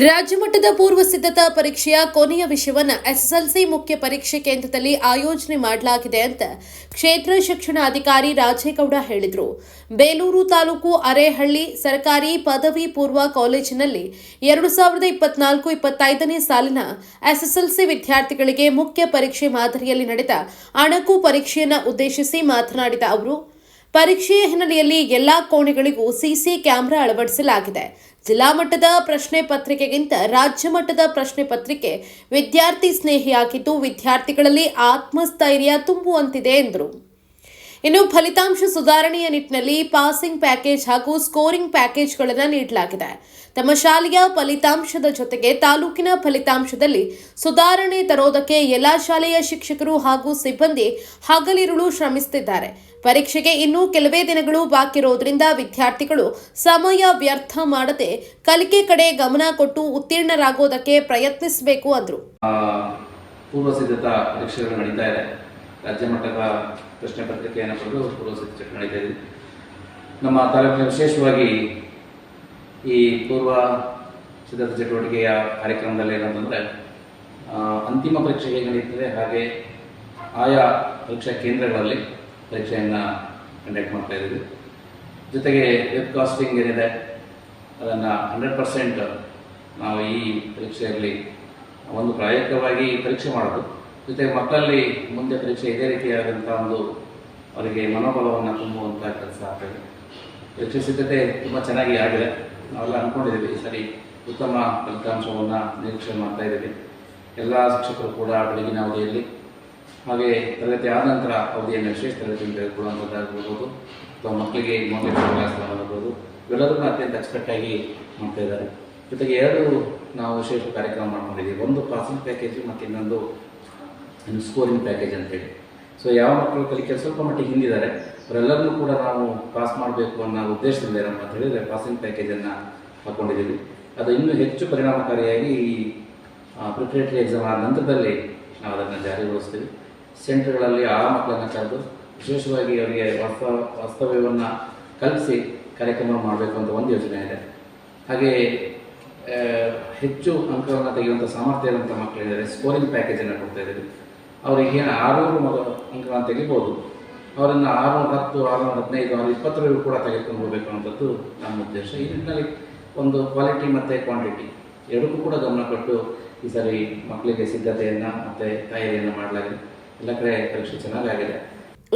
ರಾಜ್ಯಮಟ್ಟದ ಪೂರ್ವ ಸಿದ್ಧತಾ ಪರೀಕ್ಷೆಯ ಕೊನೆಯ ವಿಷಯವನ್ನು ಎಸ್ಎಸ್ಎಲ್ಸಿ ಮುಖ್ಯ ಪರೀಕ್ಷೆ ಕೇಂದ್ರದಲ್ಲಿ ಆಯೋಜನೆ ಮಾಡಲಾಗಿದೆ ಅಂತ ಕ್ಷೇತ್ರ ಶಿಕ್ಷಣಾಧಿಕಾರಿ ರಾಜೇಗೌಡ ಹೇಳಿದರು. ಬೇಲೂರು ತಾಲೂಕು ಅರೇಹಳ್ಳಿ ಸರ್ಕಾರಿ ಪದವಿ ಪೂರ್ವ ಕಾಲೇಜಿನಲ್ಲಿ 2024-25ನೇ ಸಾಲಿನ ಎಸ್ಎಸ್ಎಲ್ಸಿ ವಿದ್ಯಾರ್ಥಿಗಳಿಗೆ ಮುಖ್ಯ ಪರೀಕ್ಷೆ ಮಾದರಿಯಲ್ಲಿ ನಡೆದ ಅಣಕು ಪರೀಕ್ಷೆಯನ್ನು ಉದ್ದೇಶಿಸಿ ಮಾತನಾಡಿದ ಅವರು, ಪರೀಕ್ಷೆಯ ಹಿನ್ನೆಲೆಯಲ್ಲಿ ಎಲ್ಲಾ ಕೋಣೆಗಳಿಗೂ ಸಿಸಿ ಕ್ಯಾಮೆರಾ ಅಳವಡಿಸಲಾಗಿದೆ. ಜಿಲ್ಲಾ ಮಟ್ಟದ ಪ್ರಶ್ನೆ ಪತ್ರಿಕೆಗಿಂತ ರಾಜ್ಯ ಮಟ್ಟದ ಪ್ರಶ್ನೆ ಪತ್ರಿಕೆ ವಿದ್ಯಾರ್ಥಿ ಸ್ನೇಹಿಯಾಗಿದ್ದು ವಿದ್ಯಾರ್ಥಿಗಳಲ್ಲಿ ಆತ್ಮಸ್ಥೈರ್ಯ ತುಂಬುವಂತಿದೆ ಎಂದರು. ಇನ್ನು ಫಲಿತಾಂಶ ಸುಧಾರಣೆಯ ನಿಟ್ಟಿನಲ್ಲಿ ಪಾಸಿಂಗ್ ಪ್ಯಾಕೇಜ್ ಹಾಗೂ ಸ್ಕೋರಿಂಗ್ ಪ್ಯಾಕೇಜ್ಗಳನ್ನು ನೀಡಲಾಗಿದೆ. ತಮ್ಮ ಶಾಲೆಯ ಫಲಿತಾಂಶದ ಜೊತೆಗೆ ತಾಲೂಕಿನ ಫಲಿತಾಂಶದಲ್ಲಿ ಸುಧಾರಣೆ ತರೋದಕ್ಕೆ ಎಲ್ಲಾ ಶಾಲೆಯ ಶಿಕ್ಷಕರು ಹಾಗೂ ಸಿಬ್ಬಂದಿ ಹಗಲಿರುಳು ಶ್ರಮಿಸುತ್ತಿದ್ದಾರೆ. ಪರೀಕ್ಷೆಗೆ ಇನ್ನೂ ಕೆಲವೇ ದಿನಗಳು ಬಾಕಿ ಇರೋದ್ರಿಂದ ವಿದ್ಯಾರ್ಥಿಗಳು ಸಮಯ ವ್ಯರ್ಥ ಮಾಡದೆ ಕಲಿಕೆ ಕಡೆ ಗಮನ ಕೊಟ್ಟು ಉತ್ತೀರ್ಣರಾಗೋದಕ್ಕೆ ಪ್ರಯತ್ನಿಸಬೇಕು ಅಂದರು. ಪೂರ್ವ ಸಿದ್ಧತಾ ಪರೀಕ್ಷೆಗಳು ನಡೀತಾ ಇದೆ. ರಾಜ್ಯ ಮಟ್ಟದ ಪ್ರಶ್ನೆ ಪತ್ರಿಕೆಯನ್ನು ಪಡೆದು ಪೂರ್ವ ಸಿದ್ಧತೆ ನಡೀತಾ ಇದೆ. ನಮ್ಮ ತಾಲೂಕಿನ ವಿಶೇಷವಾಗಿ ಈ ಪೂರ್ವ ಸಿದ್ಧತಾ ಚಟುವಟಿಕೆಯ ಕಾರ್ಯಕ್ರಮದಲ್ಲಿ ಏನಂತಂದರೆ ಅಂತಿಮ ಪರೀಕ್ಷೆ ಹೇಗೆ ನಡೀತದೆ ಹಾಗೆ ಆಯಾ ಪರೀಕ್ಷಾ ಕೇಂದ್ರಗಳಲ್ಲಿ ಪರೀಕ್ಷೆಯನ್ನು ಕಂಡಕ್ಟ್ ಮಾಡ್ತಾ ಇದ್ದೀವಿ. ಜೊತೆಗೆ ವೆಬ್ ಕಾಸ್ಟಿಂಗ್ ಏನಿದೆ ಅದನ್ನು 100% ನಾವು ಈ ಪರೀಕ್ಷೆಯಲ್ಲಿ ಒಂದು ಪ್ರಾಯೋಗಿಕವಾಗಿ ಪರೀಕ್ಷೆ ಮಾಡೋದು, ಜೊತೆಗೆ ಮಕ್ಕಳಲ್ಲಿ ಮುಂದೆ ಪರೀಕ್ಷೆ ಇದೇ ರೀತಿಯಾದಂಥ ಒಂದು ಅವರಿಗೆ ಮನೋಬಲವನ್ನು ತುಂಬುವಂಥ ಕೆಲಸ ಆಗ್ತದೆ. ಪರೀಕ್ಷೆ ಸಿದ್ಧತೆ ತುಂಬ ಚೆನ್ನಾಗಿ ಆಗಿದೆ. ನಾವೆಲ್ಲ ಅಂದ್ಕೊಂಡಿದ್ದೀವಿ ಈ ಸರಿ ಉತ್ತಮ ಫಲಿತಾಂಶವನ್ನು ನಿರೀಕ್ಷೆ ಮಾಡ್ತಾ ಇದ್ದೀವಿ. ಎಲ್ಲ ಶಿಕ್ಷಕರು ಕೂಡ ಬೆಳಗಿನ ಅವಧಿಯಲ್ಲಿ ಹಾಗೆ ತರಗತಿ ಆದ ನಂತರ ಅವಧಿಯನ್ನು ವಿಶೇಷ ತರಗತಿಯನ್ನು ತೆಗೆದುಕೊಳ್ಳುವಂಥದ್ದಾಗಿರ್ಬೋದು ಅಥವಾ ಮಕ್ಕಳಿಗೆ ಮೋಟಿವೇಷನ್ ಕ್ಲಾಸ್ ಮಾಡೋದು ಇವೆಲ್ಲರೂ ಅತ್ಯಂತ ಅಚ್ಚುಕಟ್ಟಾಗಿ ಮಾಡ್ತಾ ಇದ್ದಾರೆ. ಜೊತೆಗೆ ಎರಡು ನಾವು ವಿಶೇಷ ಕಾರ್ಯಕ್ರಮ ಮಾಡ್ಕೊಂಡಿದ್ದೀವಿ. ಒಂದು ಪಾಸಿಂಗ್ ಪ್ಯಾಕೇಜ್ ಮತ್ತು ಇನ್ನೊಂದು ಸ್ಕೋರಿಂಗ್ ಪ್ಯಾಕೇಜ್ ಅಂತೇಳಿ. ಸೊ ಯಾವ ಮಕ್ಕಳು ಕಲಿಕೆ ಸ್ವಲ್ಪ ಮಟ್ಟಿಗೆ ಹಿಂದಿದ್ದಾರೆ ಅವರೆಲ್ಲರನ್ನೂ ಕೂಡ ನಾವು ಪಾಸ್ ಮಾಡಬೇಕು ಅನ್ನೋ ಉದ್ದೇಶದಿಂದ ಏನಪ್ಪ ಅಂತ ಹೇಳಿದರೆ ಪಾಸಿಂಗ್ ಪ್ಯಾಕೇಜನ್ನು ಹಾಕ್ಕೊಂಡಿದ್ದೀವಿ. ಅದು ಇನ್ನೂ ಹೆಚ್ಚು ಪರಿಣಾಮಕಾರಿಯಾಗಿ ಈ ಪ್ರಿಪ್ರೇಟರಿ ಎಕ್ಸಾಮ್ ಆದ ನಂತರದಲ್ಲಿ ನಾವು ಅದನ್ನು ಜಾರಿಗೊಳಿಸ್ತೀವಿ. ಸೆಂಟರ್ಗಳಲ್ಲಿ ಆ ಮಕ್ಕಳನ್ನು ಕರೆದು ವಿಶೇಷವಾಗಿ ಅವರಿಗೆ ವಾಸ್ತವ್ಯವನ್ನು ಕಲಿಸಿ ಕಾರ್ಯಕ್ರಮ ಮಾಡಬೇಕು ಅಂತ ಒಂದು ಯೋಜನೆ ಇದೆ. ಹಾಗೆ ಹೆಚ್ಚು ಅಂಕವನ್ನು ತೆಗೆಯುವಂಥ ಸಾಮರ್ಥ್ಯ ಇರುವಂಥ ಮಕ್ಕಳಿದ್ದಾರೆ. ಸ್ಕೋರಿಂಗ್ ಪ್ಯಾಕೇಜನ್ನು ಕೊಡ್ತಾ ಇದ್ದೀವಿ. ಅವರಿಗೆ 600 ಅಂಕಗಳನ್ನು ತೆಗಿಬೋದು. ಅವರನ್ನು 610, 615, 620 ಕೂಡ ತೆಗೆದುಕೊಂಡು ಹೋಗಬೇಕು ಅನ್ನೋಂಥದ್ದು ನಮ್ಮ ಉದ್ದೇಶ. ಈ ನಿಟ್ಟಿನಲ್ಲಿ ಒಂದು ಕ್ವಾಲಿಟಿ ಮತ್ತು ಕ್ವಾಂಟಿಟಿ ಎರಡಕ್ಕೂ ಕೂಡ ಗಮನ ಕೊಟ್ಟು ಈ ಸಾರಿ ಮಕ್ಕಳಿಗೆ ಸಿದ್ಧತೆಯನ್ನು ಮತ್ತು ತಯಾರಿಯನ್ನು ಮಾಡಲಾಗಿದೆ. ಎಲ್ಲ ಕಡೆ ಪರೀಕ್ಷೆ ಚೆನ್ನಾಗಾಗಿದೆ.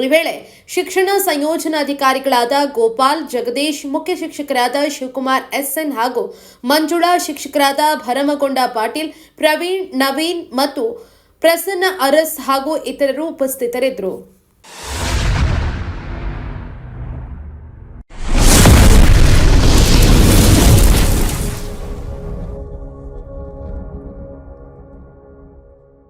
ಈ ವೇಳೆ ಶಿಕ್ಷಣ ಸಂಯೋಜನಾಧಿಕಾರಿಗಳಾದ ಗೋಪಾಲ್, ಜಗದೀಶ್, ಮುಖ್ಯ ಶಿಕ್ಷಕರಾದ ಶಿವಕುಮಾರ್ ಎಸ್ಎನ್ ಹಾಗೂ ಮಂಜುಳಾ, ಶಿಕ್ಷಕರಾದ ಭರಮಗೊಂಡ ಪಾಟೀಲ್, ಪ್ರವೀಣ್, ನವೀನ್ ಮತ್ತು ಪ್ರಸನ್ನ ಅರಸ್ ಹಾಗೂ ಇತರರು ಉಪಸ್ಥಿತರಿದ್ದರು.